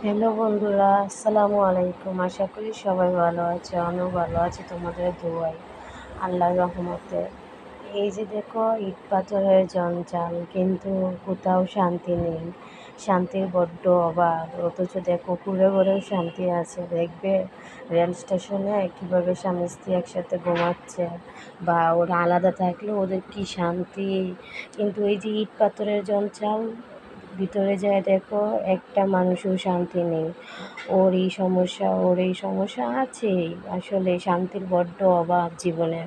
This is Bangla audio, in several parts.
হ্যালো বন্ধুরা, আসসালামু আলাইকুম। আশা করি সবাই ভালো আছে, আমিও ভালো আছি তোমাদের দোয়ায়, আল্লাহর রহমতে। এই যে দেখো, ইট পাথরের জঞ্জাল, কিন্তু কোথাও শান্তি নেই। শান্তির বড্ড অভাব। অথচ দেখো, কুঁড়ে ঘরেও শান্তি আছে। দেখবে রেল স্টেশনে কীভাবে স্বামী স্ত্রী একসাথে ঘুমাচ্ছে, বা ওরা আলাদা থাকলে ওদের কি শান্তি। কিন্তু এই যে ইট পাথরের জঞ্জাল, ভিতরে যায় দেখো, একটা মানুষও শান্তি নেই। ওর এই সমস্যা, ওর এই সমস্যা আছেই। আসলে শান্তির বড্ড অভাব জীবনে,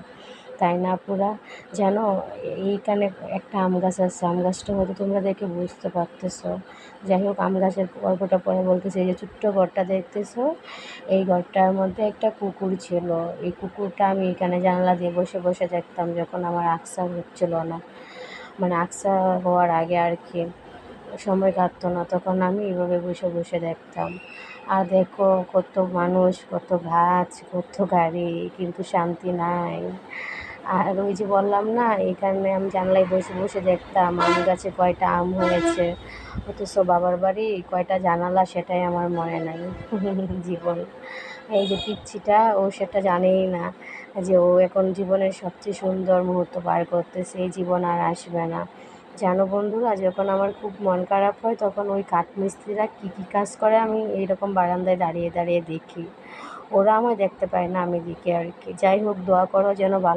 তাই না পুরা? জানো, এইখানে একটা আম গাছ আছে, আম গাছটা হয়তো তোমরা দেখে বুঝতে পারতেছো। যাই হোক, আম গাছের গল্পটা পরে বলতেছে। এই যে ছোট্ট ঘরটা দেখতেছো, এই ঘরটার মধ্যে একটা কুকুর ছিল। এই কুকুরটা আমি এখানে জানালা দিয়ে বসে বসে দেখতাম যখন আমার আকসা হচ্ছিল না, মানে আকসা হওয়ার আগে আর কি, সময় কাটতো না, তখন আমি এইভাবে বসে বসে দেখতাম। আর দেখো, কত মানুষ, কত গাছ, কত গাড়ি, কিন্তু শান্তি নাই। আর ওই যে বললাম না, এখানে আমি জানলায় বসে বসে দেখতাম আম গাছে কয়টা আম হয়েছে, অথচ বাবার বাড়ি কয়টা জানালা সেটাই আমার মনে নাই। জীবন, এই যে পিচ্ছিটা, ও সেটা জানেই না যে ও এখন জীবনের সবচেয়ে সুন্দর মুহূর্ত পার করতেছে, এই জীবন আর আসবে না। জানো বন্ধুরা, যখন আমার খুব মন খারাপ হয়, তখন ওই কাঠমিস্ত্রিরা কী কী কাজ করে আমি এইরকম বারান্দায় দাঁড়িয়ে দাঁড়িয়ে দেখি। ওরা আমায় দেখতে পায় না, আমি দেখি আর কি। যাই হোক, দোয়া করো যেন ভালো